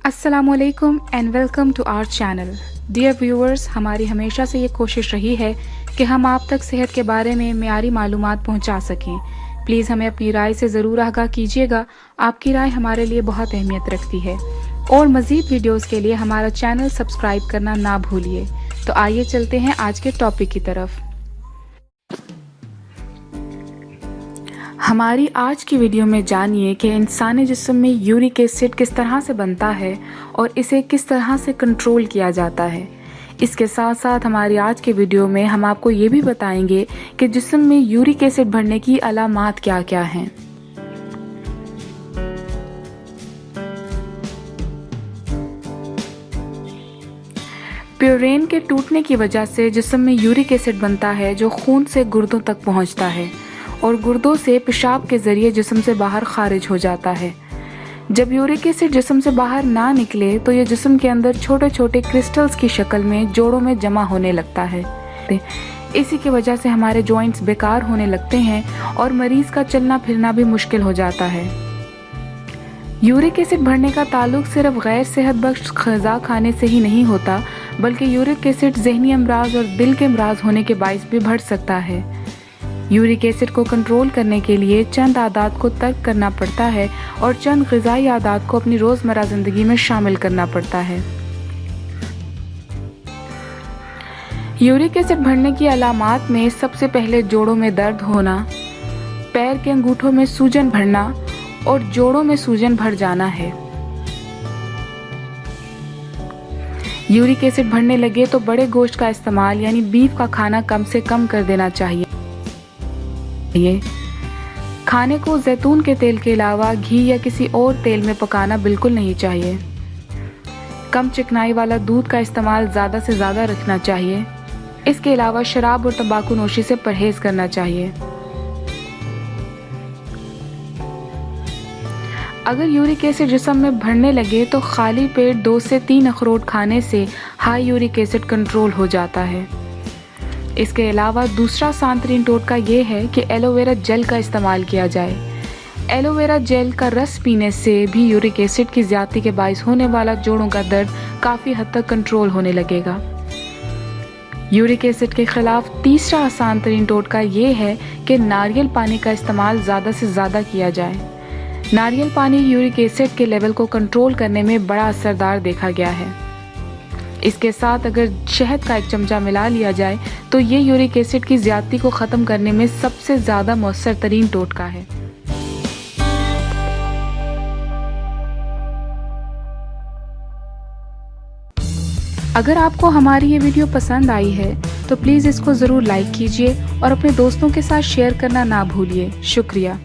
अस्सलामुअलैकुम and welcome to our channel. Dear viewers, हमारी हमेशा से ये कोशिश रही है कि हम आप तक सेहत के बारे में मियारी मालूमात पहुंचा सकें। प्लीज़ हमें अपनी राय से ज़रूर आगाह कीजिएगा। आपकी राय हमारे लिए बहुत अहमियत रखती है। और मज़ीद वीडियोस के लिए हमारा चैनल सब्सक्राइब करना ना भूलिए। तो आइए चलते हैं आज के टॉपिक की तरफ। हमारी आज की वीडियो में जानिए कि इंसानी जिस्म में यूरिक एसिड किस तरह से बनता है और इसे किस तरह से कंट्रोल किया जाता है। इसके साथ साथ हमारी आज की वीडियो में हम आपको ये भी बताएंगे कि जिस्म में यूरिक एसिड बढ़ने की अलामात क्या क्या हैं। प्यूरेन के टूटने की वजह से जिस्म में यूरिक एसिड बनता है जो खून से गुर्दों तक पहुंचता है और गुर्दों से पेशाब के जरिए जिस्म से बाहर खारिज हो जाता है। जब यूरिक एसिड जिस्म से बाहर ना निकले तो ये जिस्म के अंदर छोटे छोटे क्रिस्टल्स की शक्ल में जोड़ों में जमा होने लगता है। इसी की वजह से हमारे जॉइंट्स बेकार होने लगते हैं और मरीज का चलना फिरना भी मुश्किल हो जाता है। यूरिक एसिड बढ़ने का ताल्लुक सिर्फ गैर सेहत बख्श ग़िज़ा खाने से ही नहीं होता, बल्कि यूरिक एसिड ज़हनी अमराज और दिल के अमराज होने के बाइस भी बढ़ सकता है। यूरिक एसिड को कंट्रोल करने के लिए चंद आदात को तर्क करना पड़ता है और चंद ग़िज़ाई आदात को अपनी रोज़मर्रा ज़िंदगी में शामिल करना पड़ता है। यूरिक एसिड बढ़ने की अलामात में सबसे पहले जोड़ों में दर्द होना, पैर के अंगूठों में सूजन भरना और जोड़ों में सूजन भर जाना है। यूरिक एसिड बढ़ने लगे तो बड़े गोश्त का इस्तेमाल यानी बीफ का खाना कम से कम कर देना चाहिए। खाने को जैतून के तेल के अलावा घी या किसी और तेल में पकाना बिल्कुल नहीं चाहिए। कम चिकनाई वाला दूध का इस्तेमाल ज़्यादा से ज़्यादा रखना चाहिए। इसके अलावा शराब और तंबाकू नोशी से परहेज करना चाहिए। अगर यूरिक एसिड जिस्म में बढ़ने लगे तो खाली पेट 2 से 3 अखरोट खाने से हाई यूरिक एसिड कंट्रोल हो जाता है। इसके अलावा दूसरा आसान टोटका ये है कि एलोवेरा जेल का इस्तेमाल किया जाए। एलोवेरा जेल का रस पीने से भी यूरिक एसिड की ज़्यादती के बाइस होने वाला जोड़ों का दर्द काफ़ी हद तक कंट्रोल होने लगेगा। यूरिक एसिड के खिलाफ तीसरा आसान टोटका ये है कि नारियल पानी का इस्तेमाल ज़्यादा से ज़्यादा किया जाए। नारियल पानी यूरिक एसिड के लेवल को कंट्रोल करने में बड़ा असरदार देखा गया है। इसके साथ अगर शहद का 1 चमचा मिला लिया जाए तो ये यूरिक एसिड की ज़्यादती को ख़त्म करने में सबसे ज़्यादा मौसर तरीन टोटका है। अगर आपको हमारी ये वीडियो पसंद आई है तो प्लीज़ इसको ज़रूर लाइक कीजिए और अपने दोस्तों के साथ शेयर करना ना भूलिए। शुक्रिया।